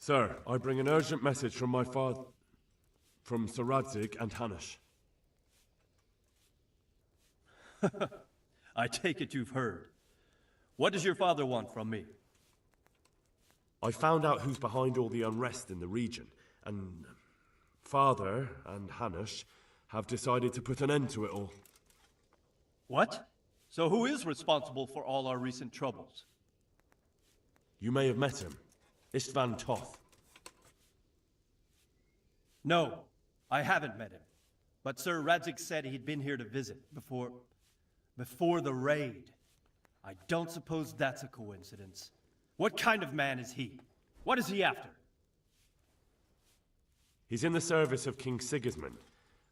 Sir, I bring an urgent message from my father... from Sir Radzig and Hanush. I take it you've heard. What does your father want from me? I found out who's behind all the unrest in the region, and... Father and Hanush have decided to put an end to it all. What? So who is responsible for all our recent troubles? You may have met him. Istvan Toth. No, I haven't met him. But Sir Radzig said he'd been here to visit before the raid. I don't suppose that's a coincidence. What kind of man is he? What is he after? He's in the service of King Sigismund,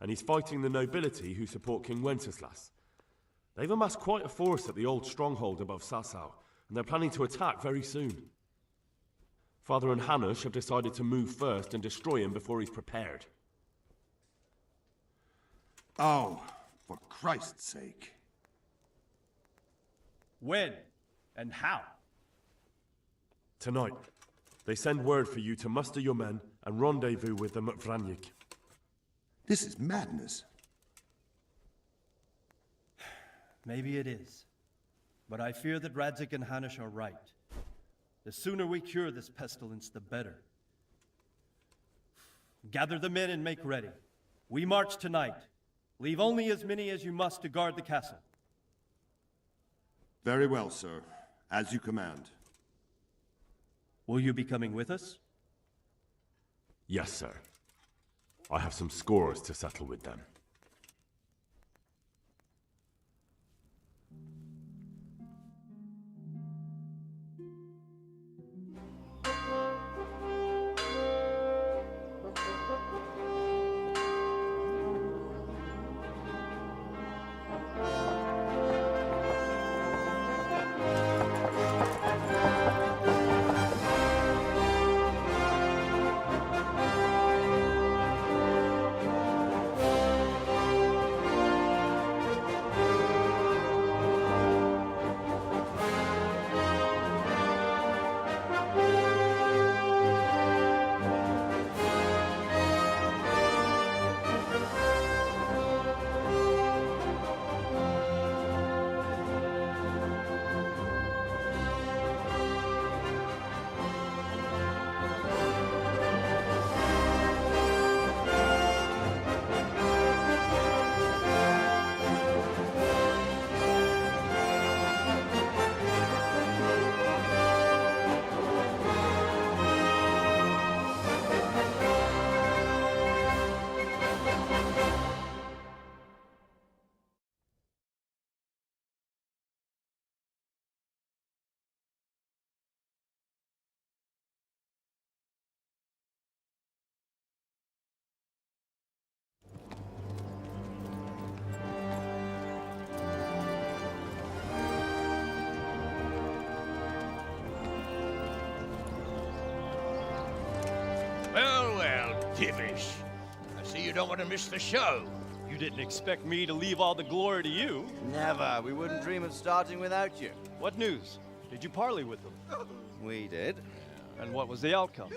and he's fighting the nobility who support King Wenceslas. They've amassed quite a force at the old stronghold above Sasau, and they're planning to attack very soon. Father and Hanush have decided to move first and destroy him before he's prepared. Oh, for Christ's sake. When? And how? Tonight, they send word for you to muster your men and rendezvous with them at Vranика. This is madness. Maybe it is. But I fear that Radzig and Hanush are right. The sooner we cure this pestilence, the better. Gather the men and make ready. We march tonight. Leave only as many as you must to guard the castle. Very well, sir. As you command. Will you be coming with us? Yes, sir. I have some scores to settle with them. Well, Divish. I see you don't want to miss the show. You didn't expect me to leave all the glory to you. Never. We wouldn't dream of starting without you. What news? Did you parley with them? We did. And what was the outcome?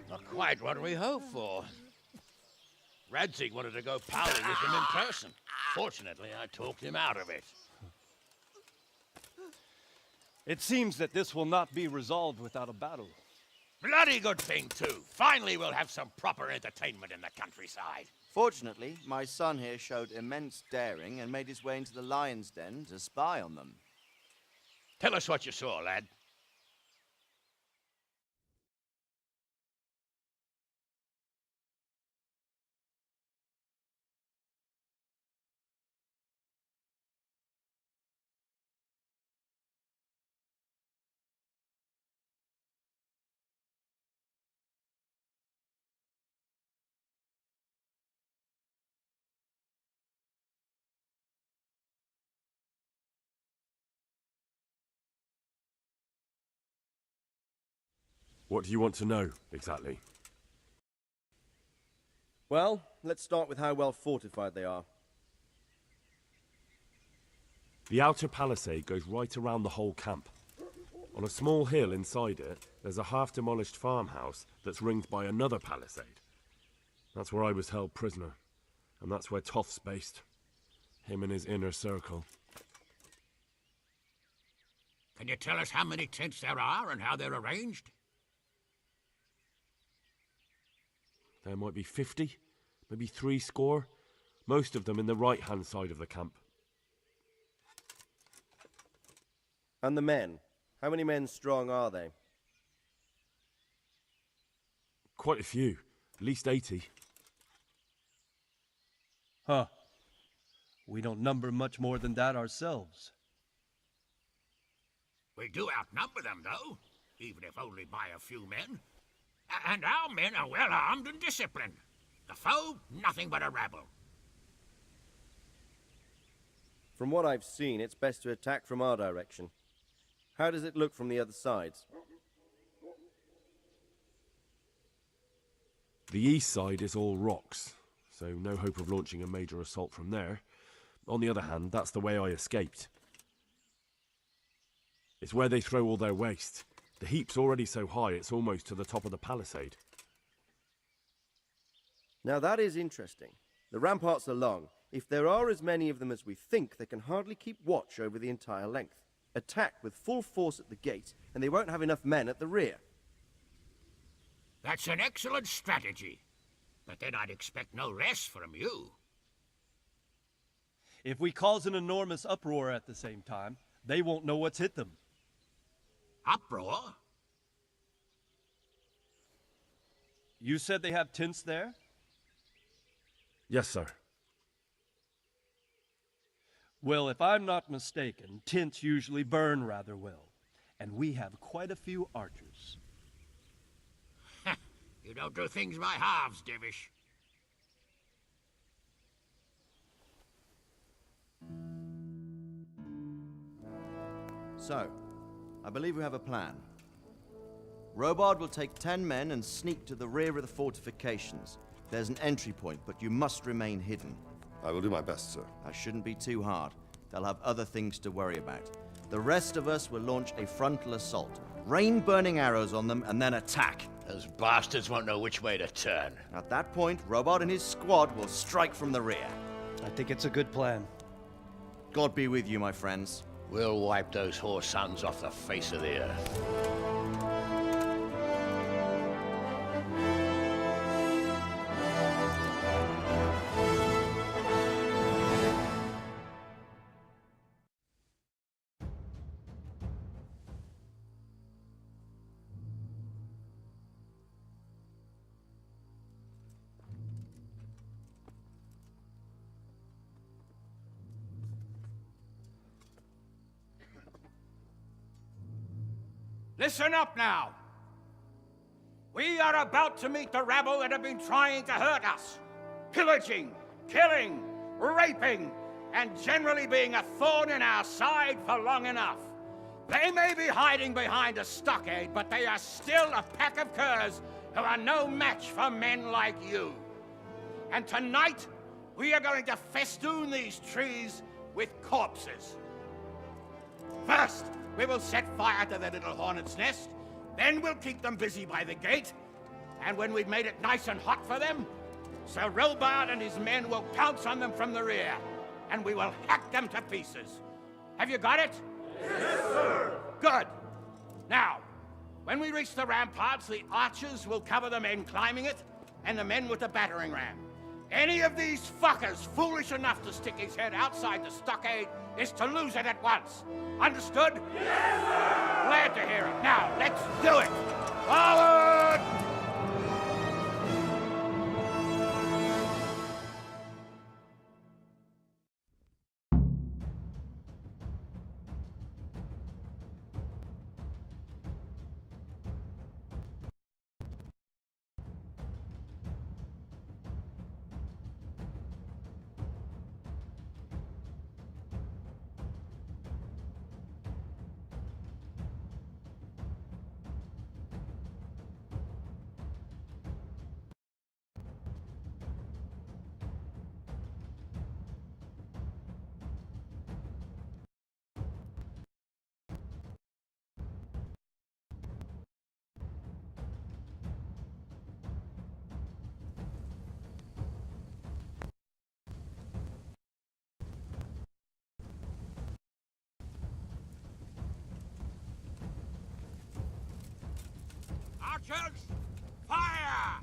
Not quite what we hoped for. Radzig wanted to go parley with him in person. Fortunately, I talked him out of it. It seems that this will not be resolved without a battle. Bloody good thing, too. Finally, we'll have some proper entertainment in the countryside. Fortunately, my son here showed immense daring and made his way into the lion's den to spy on them. Tell us what you saw, lad. What do you want to know, exactly? Well, let's start with how well fortified they are. The outer palisade goes right around the whole camp. On a small hill inside it, there's a half-demolished farmhouse that's ringed by another palisade. That's where I was held prisoner, and that's where Toth's based. Him and his inner circle. Can you tell us how many tents there are and how they're arranged? There might be 50, maybe 70, most of them in the right-hand side of the camp. And the men? How many men strong are they? Quite a few, at least 80. Huh. We don't number much more than that ourselves. We do outnumber them, though, even if only by a few men. And our men are well armed and disciplined. The foe, nothing but a rabble. From what I've seen, it's best to attack from our direction. How does it look from the other sides? The east side is all rocks, so no hope of launching a major assault from there. On the other hand, that's the way I escaped. It's where they throw all their waste. The heap's already so high it's almost to the top of the palisade. Now that is interesting. The ramparts are long. If there are as many of them as we think, they can hardly keep watch over the entire length. Attack with full force at the gate, and they won't have enough men at the rear. That's an excellent strategy. But then I'd expect no less from you. If we cause an enormous uproar at the same time, they won't know what's hit them. Uproar? You said they have tents there? Yes, sir. Well, if I'm not mistaken, tents usually burn rather well. And we have quite a few archers. You don't do things by halves, Divish. So, I believe we have a plan. Robard will take 10 men and sneak to the rear of the fortifications. There's an entry point, but you must remain hidden. I will do my best, sir. That shouldn't be too hard. They'll have other things to worry about. The rest of us will launch a frontal assault. Rain burning arrows on them and then attack. Those bastards won't know which way to turn. At that point, Robard and his squad will strike from the rear. I think it's a good plan. God be with you, my friends. We'll wipe those whore sons off the face of the earth. Listen up now. We are about to meet the rabble that have been trying to hurt us. Pillaging, killing, raping, and generally being a thorn in our side for long enough. They may be hiding behind a stockade, but they are still a pack of curs who are no match for men like you. And tonight, we are going to festoon these trees with corpses. First, we will set fire to their little hornet's nest. Then we'll keep them busy by the gate. And when we've made it nice and hot for them, Sir Robard and his men will pounce on them from the rear. And we will hack them to pieces. Have you got it? Yes, sir! Good. Now, when we reach the ramparts, the archers will cover the men climbing it, and the men with the battering ram. Any of these fuckers foolish enough to stick his head outside the stockade is to lose it at once. Understood? Yes, sir! Glad to hear it. Now, let's do it! Forward! Soldiers, fire!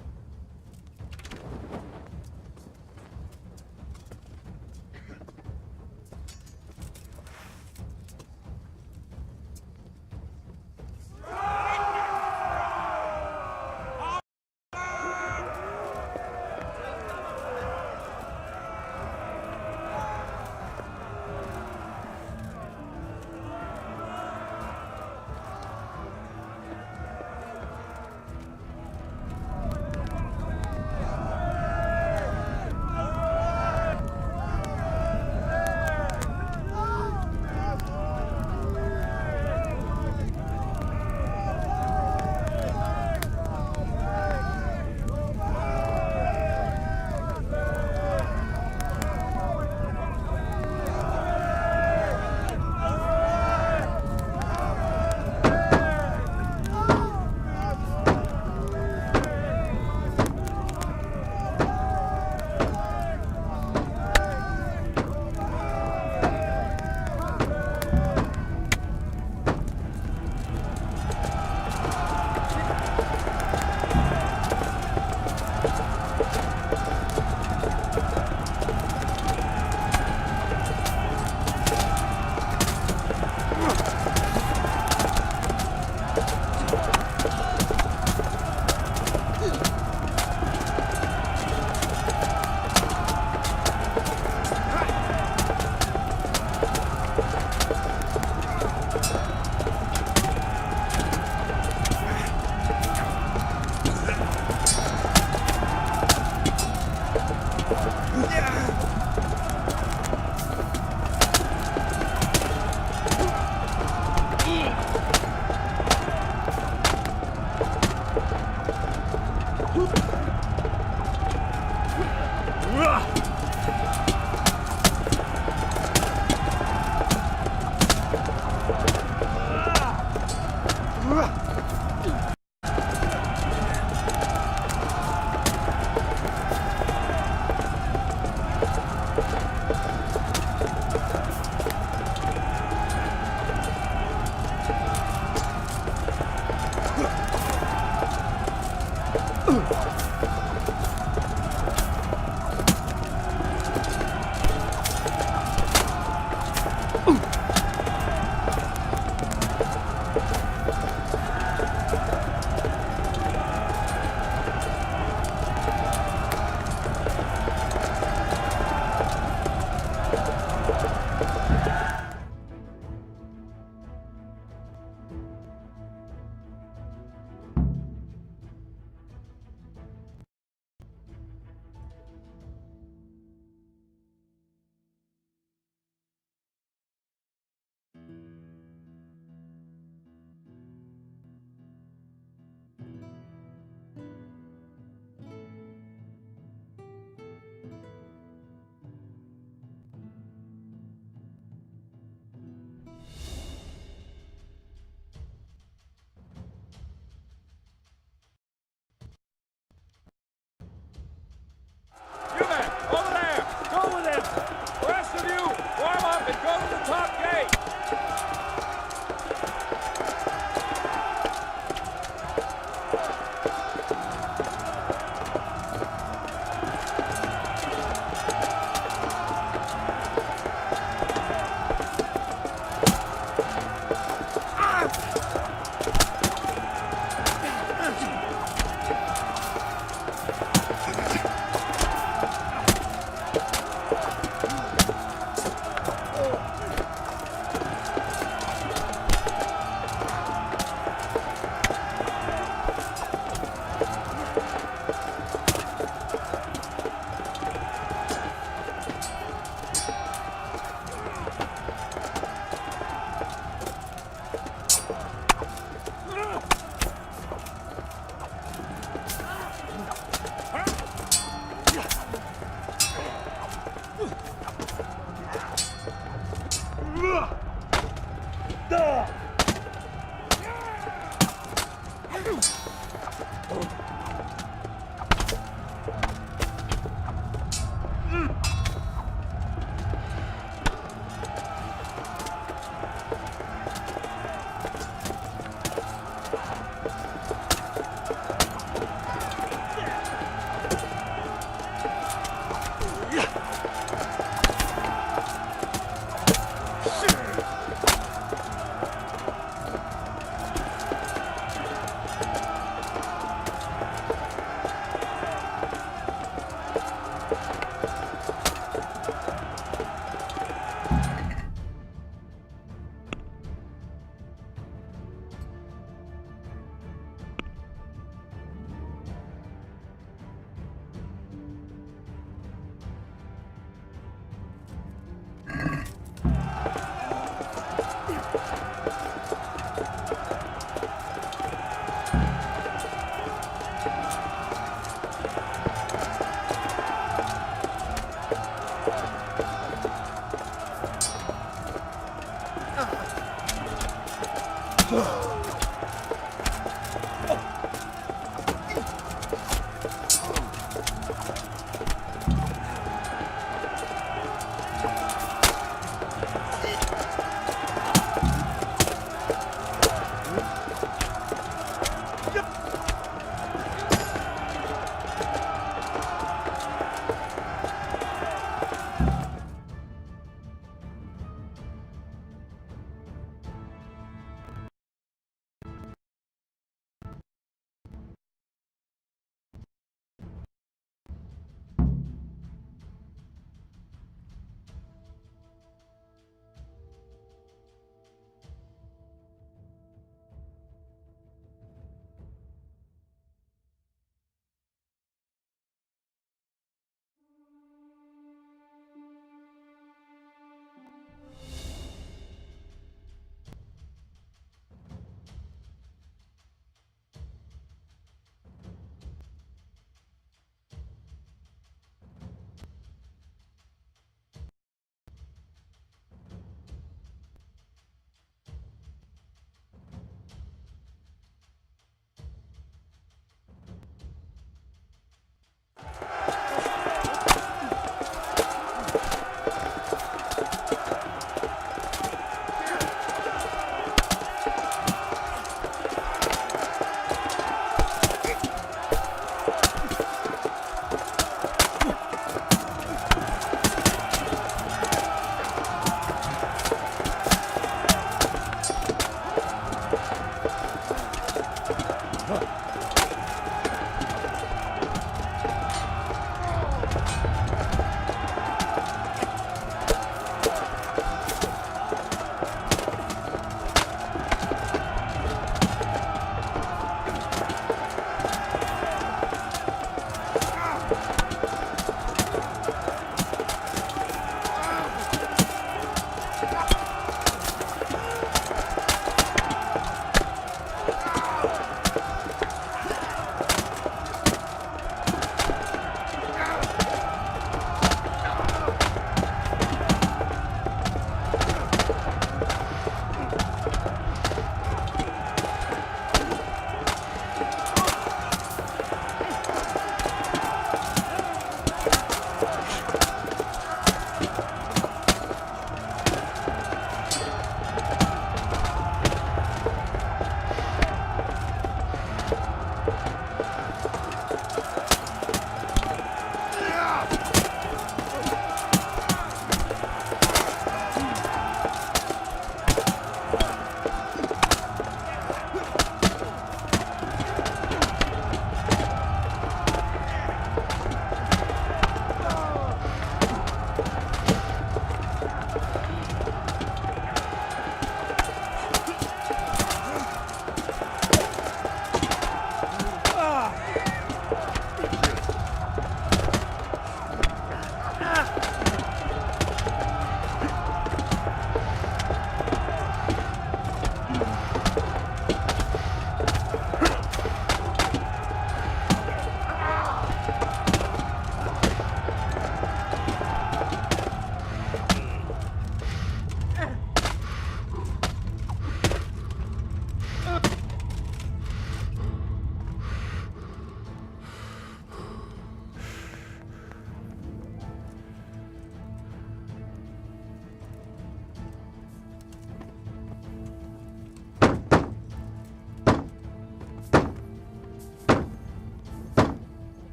You men, over there! Go with him! The rest of you, warm up and go to the top gate!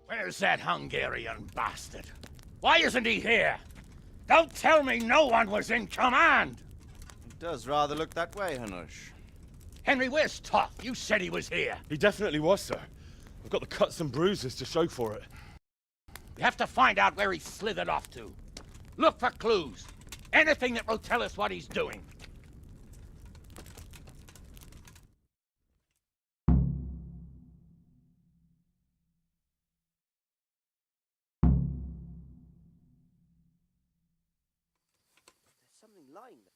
Where's that Hungarian bastard? Why isn't he here? Don't tell me no one was in command! It does rather look that way, Hanush. Henry, where's Toth? You said he was here. He definitely was, sir. I've got the cuts and bruises to show for it. We have to find out where he slithered off to. Look for clues. Anything that will tell us what he's doing. Something lying there.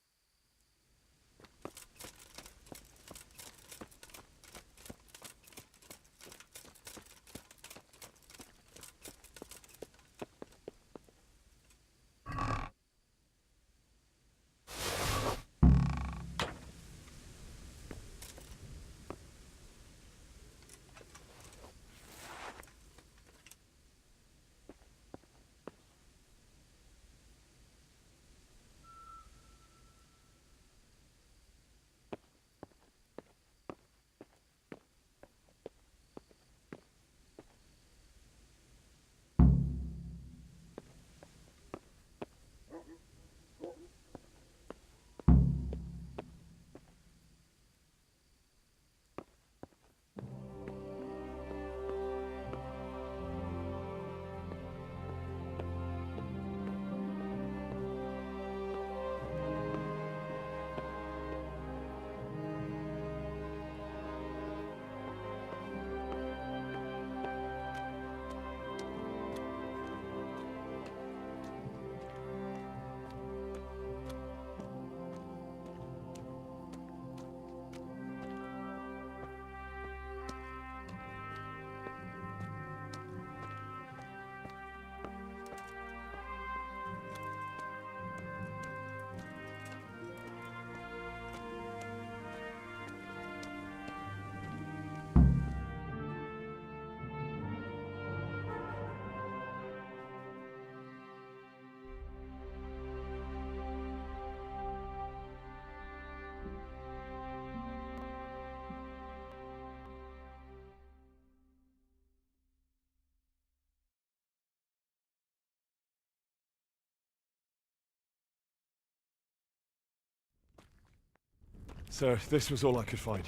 Sir, this was all I could find.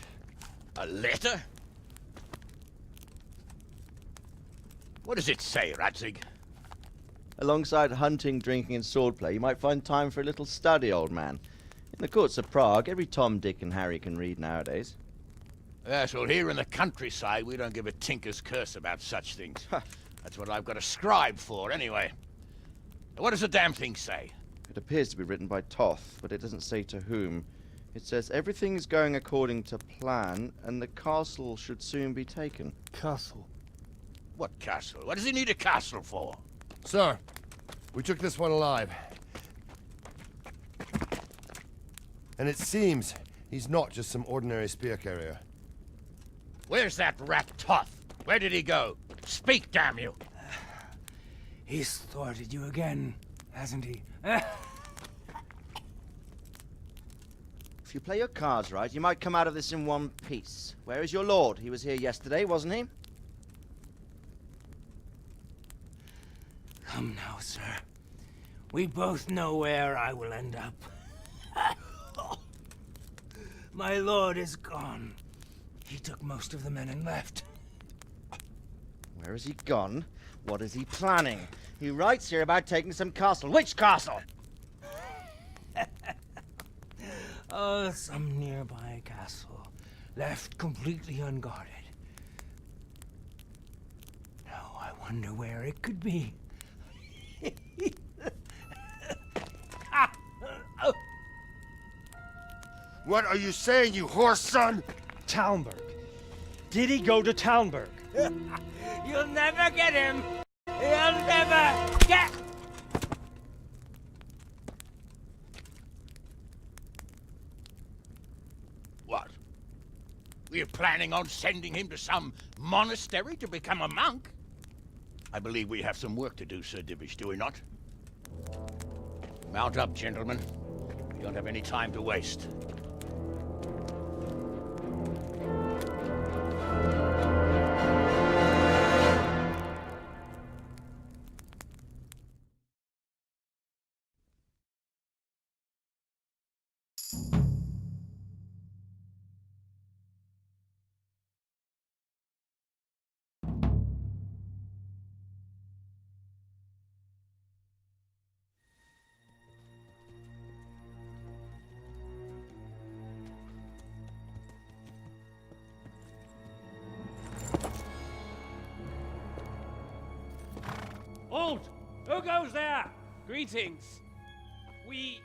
A letter? What does it say, Radzig? Alongside hunting, drinking and swordplay, you might find time for a little study, old man. In the courts of Prague, every Tom, Dick and Harry can read nowadays. Yes, well, here in the countryside, we don't give a tinker's curse about such things. That's what I've got a scribe for, anyway. What does the damn thing say? It appears to be written by Toth, but it doesn't say to whom. It says everything is going according to plan, and the castle should soon be taken. Castle? What castle? What does he need a castle for? Sir, we took this one alive. And it seems he's not just some ordinary spear carrier. Where's that rat Toth? Where did he go? Speak, damn you! He's thwarted you again, hasn't he? If you play your cards right, you might come out of this in one piece. Where is your lord? He was here yesterday, wasn't he? Come now, sir. We both know where I will end up. My lord is gone. He took most of the men and left. Where has he gone? What is he planning? He writes here about taking some castle. Which castle? Some nearby castle, left completely unguarded. Now I wonder where it could be. What are you saying, you horse son? Talmberg. Did he go to Talmberg? You'll never get him! You'll never get... What? We're planning on sending him to some monastery to become a monk? I believe we have some work to do, Sir Divish, do we not? Mount up, gentlemen. We don't have any time to waste. Halt! Who goes there? Greetings. We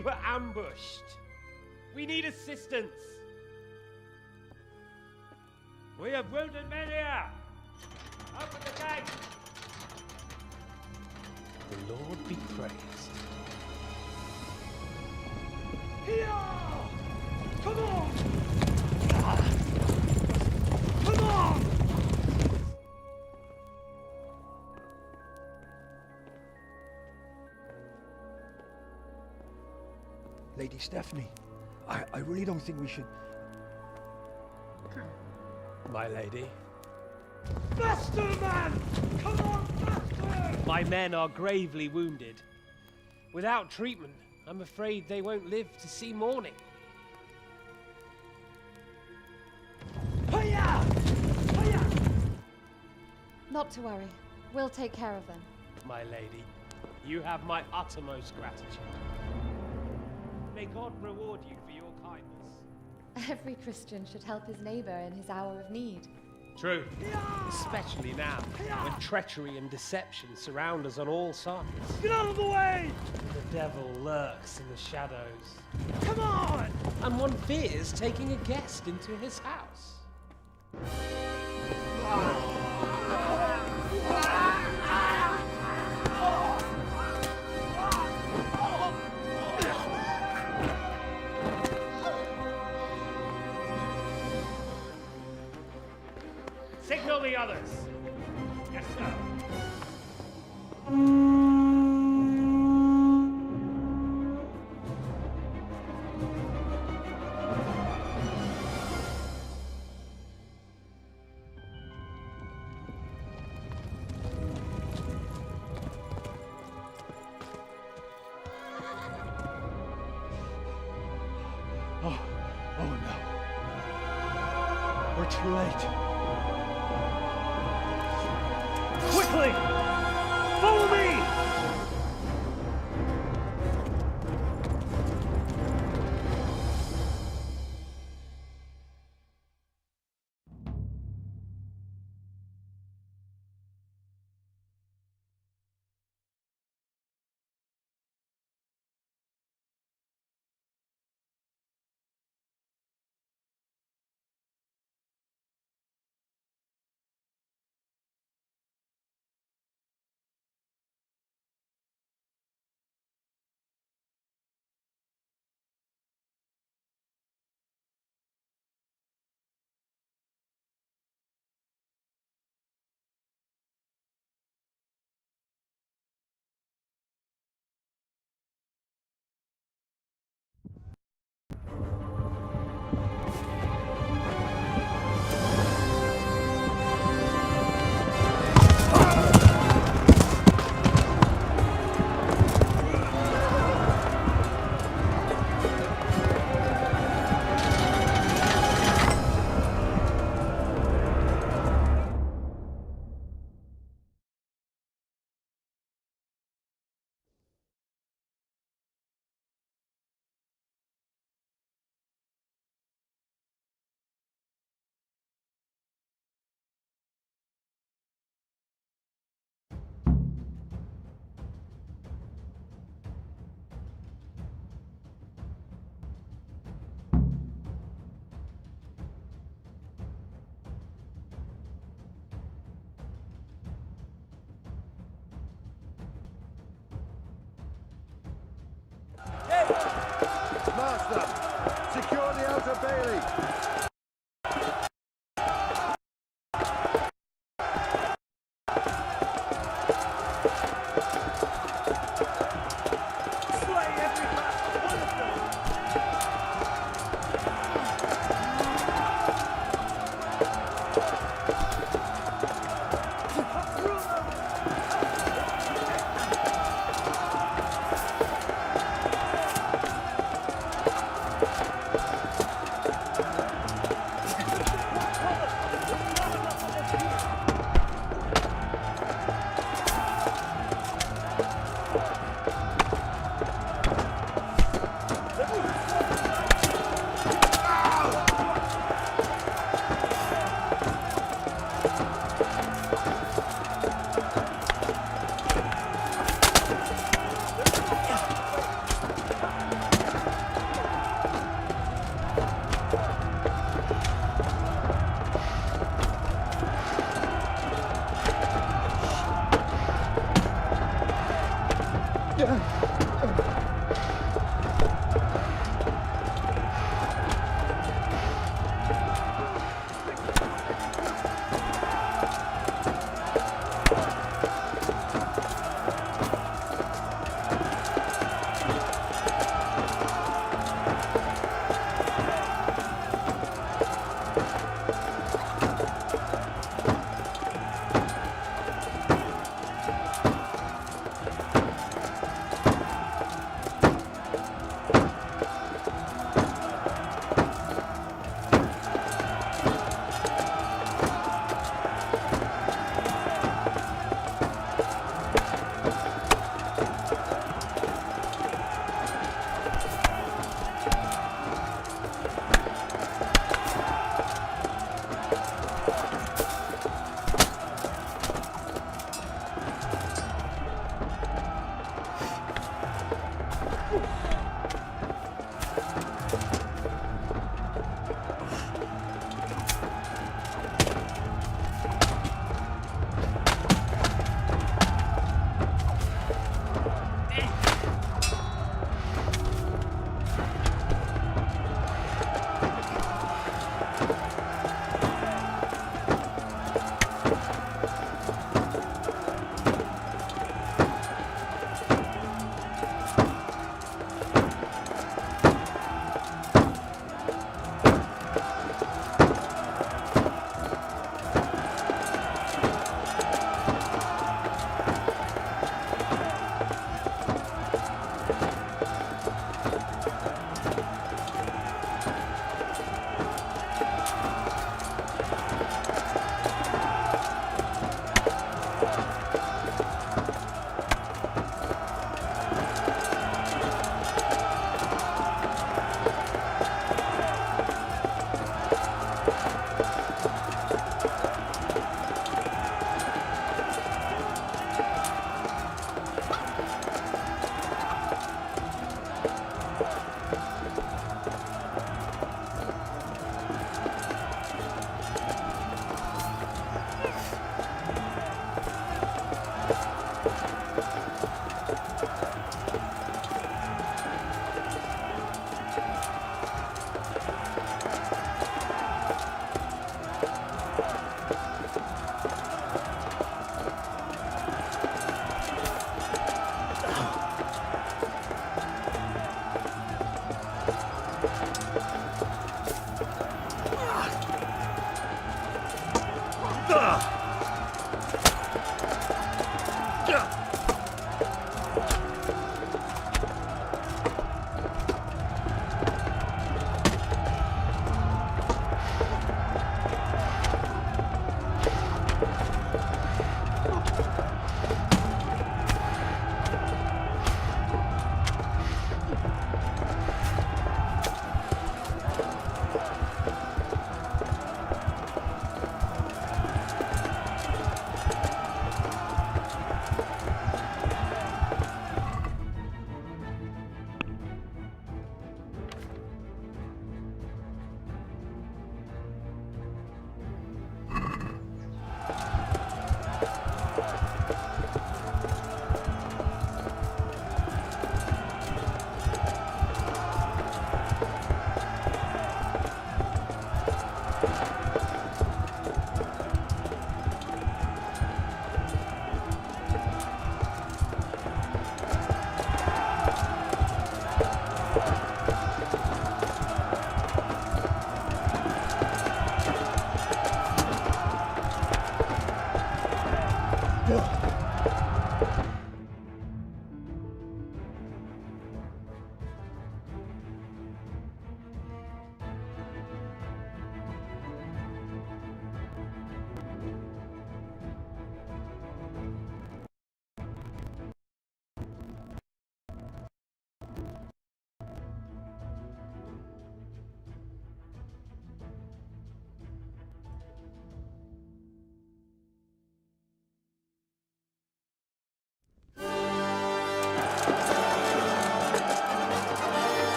were ambushed. We need assistance. We have wounded men here. Open the gate. The Lord be praised. Here! Come on! Come on! Lady Stephanie, I really don't think we should... My lady. Faster, man! Come on, faster! My men are gravely wounded. Without treatment, I'm afraid they won't live to see morning. Hiya! Hiya! Not to worry. We'll take care of them. My lady, you have my uttermost gratitude. May God reward you for your kindness. Every Christian should help his neighbor in his hour of need. True. Especially now, when treachery and deception surround us on all sides. Get out of the way! The devil lurks in the shadows. Come on! And one fears taking a guest into his house. Signal the others. Yes, sir. Oh no. We're too late. Quickly! Follow me! them! Secure the outer bailey!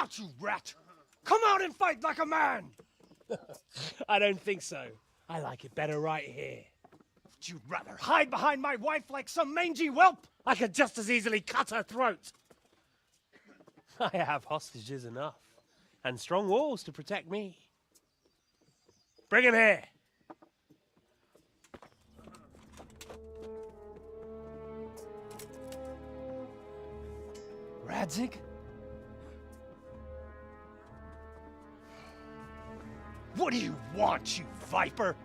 out, you rat! Come out and fight like a man! I don't think so. I like it better right here. Would you rather hide behind my wife like some mangy whelp? I could just as easily cut her throat. I have hostages enough, and strong walls to protect me. Bring him here. Radzig? What do you want, you viper?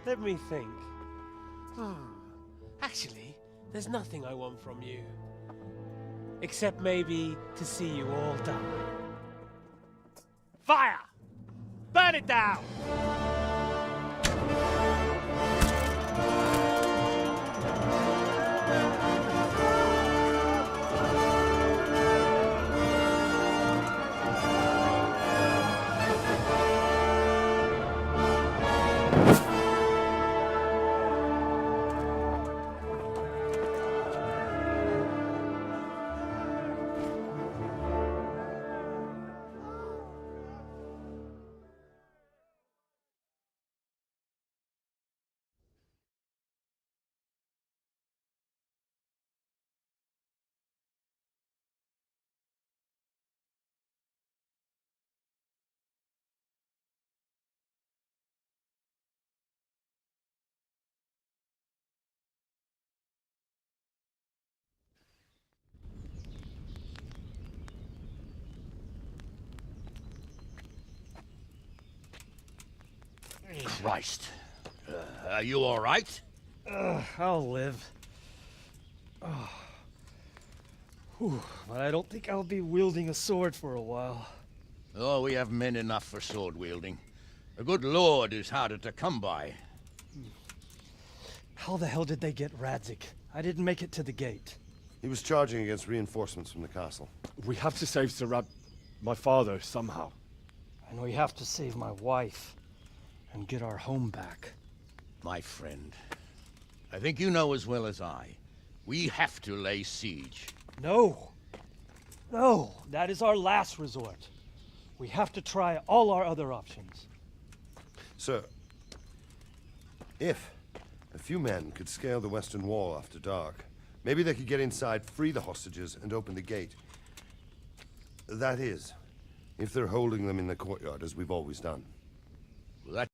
Let me think. Actually, there's nothing I want from you. Except maybe to see you all die. Fire! Burn it down! Christ. Are you all right? I'll live. But I don't think I'll be wielding a sword for a while. Oh, we have men enough for sword wielding. The good Lord is harder to come by. How the hell did they get Radzig? I didn't make it to the gate. He was charging against reinforcements from the castle. We have to save my father, somehow. And we have to save my wife and get our home back. My friend, I think you know as well as I. We have to lay siege. No. No, that is our last resort. We have to try all our other options. Sir, if a few men could scale the western wall after dark, maybe they could get inside, free the hostages, and open the gate. That is, if they're holding them in the courtyard as we've always done. Well, that